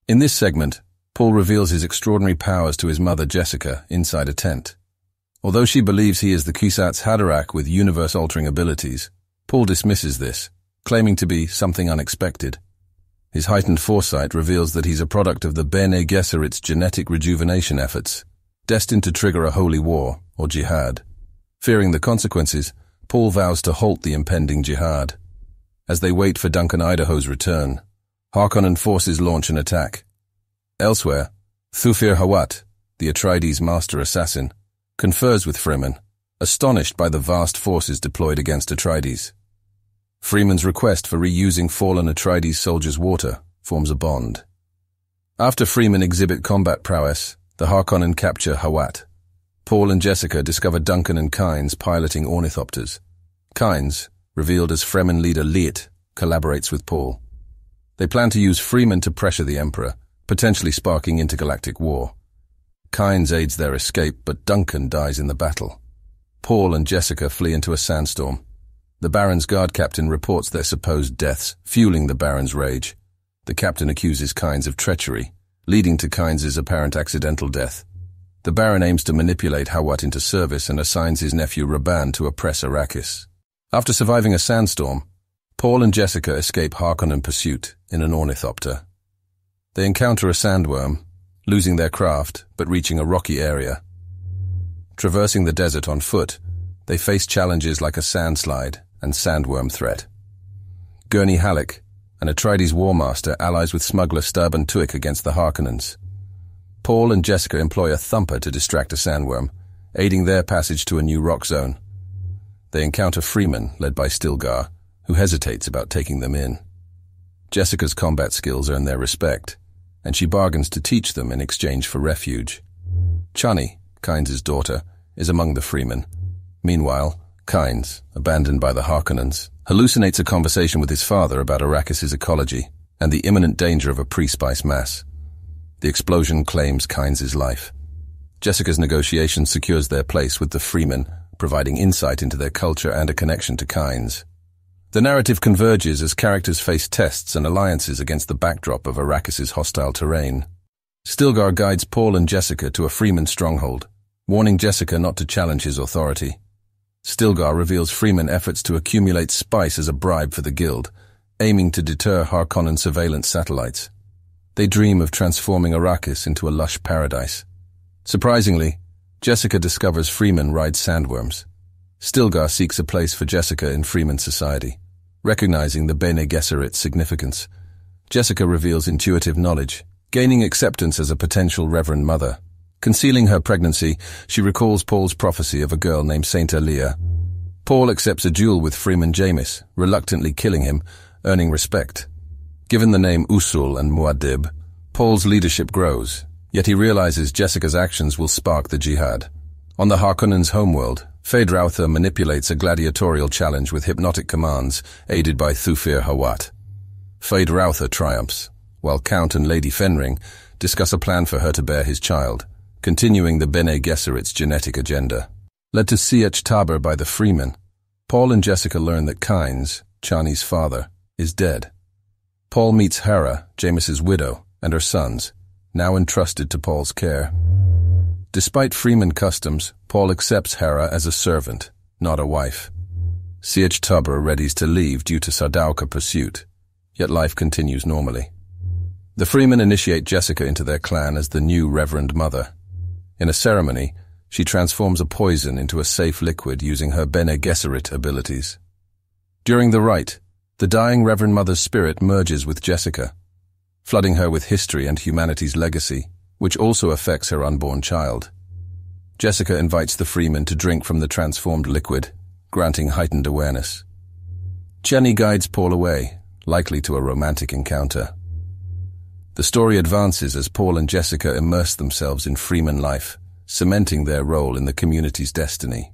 In this segment, Paul reveals his extraordinary powers to his mother Jessica inside a tent. Although she believes he is the Kwisatz Haderach with universe-altering abilities, Paul dismisses this, claiming to be something unexpected. His heightened foresight reveals that he's a product of the Bene Gesserit's genetic rejuvenation efforts, destined to trigger a holy war, or jihad. Fearing the consequences, Paul vows to halt the impending jihad. As they wait for Duncan Idaho's return, Harkonnen forces launch an attack. Elsewhere, Thufir Hawat, the Atreides master assassin, confers with Freeman, astonished by the vast forces deployed against Atreides. Freeman's request for reusing fallen Atreides soldiers' water forms a bond. After Freeman exhibit combat prowess, the Harkonnen capture Hawat. Paul and Jessica discover Duncan and Kynes piloting ornithopters. Kynes, revealed as Fremen leader Liet, collaborates with Paul. They plan to use Freeman to pressure the Emperor, potentially sparking intergalactic war. Kynes aids their escape, but Duncan dies in the battle. Paul and Jessica flee into a sandstorm. The Baron's guard captain reports their supposed deaths, fueling the Baron's rage. The captain accuses Kynes of treachery, leading to Kynes' apparent accidental death. The Baron aims to manipulate Hawat into service and assigns his nephew Raban to oppress Arrakis. After surviving a sandstorm, Paul and Jessica escape Harkonnen pursuit in an ornithopter. They encounter a sandworm, losing their craft but reaching a rocky area. Traversing the desert on foot, they face challenges like a sandslide and sandworm threat. Gurney Halleck, an Atreides warmaster, allies with smuggler Sturban Tuick against the Harkonnens. Paul and Jessica employ a thumper to distract a sandworm, aiding their passage to a new rock zone. They encounter Freeman, led by Stilgar, who hesitates about taking them in. Jessica's combat skills earn their respect, and she bargains to teach them in exchange for refuge. Chani, Kynes' daughter, is among the Freemen. Meanwhile, Kynes, abandoned by the Harkonnens, hallucinates a conversation with his father about Arrakis' ecology and the imminent danger of a pre-spice mass. The explosion claims Kynes' life. Jessica's negotiation secures their place with the Freemen, providing insight into their culture and a connection to Kynes. The narrative converges as characters face tests and alliances against the backdrop of Arrakis' hostile terrain. Stilgar guides Paul and Jessica to a Freeman stronghold, warning Jessica not to challenge his authority. Stilgar reveals Freeman efforts to accumulate spice as a bribe for the Guild, aiming to deter Harkonnen surveillance satellites. They dream of transforming Arrakis into a lush paradise. Surprisingly, Jessica discovers Freeman rides sandworms. Stilgar seeks a place for Jessica in Freeman society. Recognizing the Bene Gesserit's significance, Jessica reveals intuitive knowledge, gaining acceptance as a potential Reverend Mother. Concealing her pregnancy, she recalls Paul's prophecy of a girl named Saint Elia. Paul accepts a duel with Freeman Jamis, reluctantly killing him, earning respect. Given the name Usul and Muad'Dib, Paul's leadership grows, yet he realizes Jessica's actions will spark the jihad. On the Harkonnens' homeworld, Feyd-Rautha manipulates a gladiatorial challenge with hypnotic commands, aided by Thufir Hawat. Feyd-Rautha triumphs, while Count and Lady Fenring discuss a plan for her to bear his child, continuing the Bene Gesserit's genetic agenda. Led to Sietch Tabr by the Freemen, Paul and Jessica learn that Kynes, Chani's father, is dead. Paul meets Hera, Jamis' widow, and her sons, now entrusted to Paul's care. Despite Freeman customs, Paul accepts Hera as a servant, not a wife. Sietch Tabr readies to leave due to Sardaukar pursuit, yet life continues normally. The Freemen initiate Jessica into their clan as the new Reverend Mother. In a ceremony, she transforms a poison into a safe liquid using her Bene Gesserit abilities. During the rite, the dying Reverend Mother's spirit merges with Jessica, flooding her with history and humanity's legacy, which also affects her unborn child. Jessica invites the Freemen to drink from the transformed liquid, granting heightened awareness. Jenny guides Paul away, likely to a romantic encounter. The story advances as Paul and Jessica immerse themselves in Freeman life, cementing their role in the community's destiny.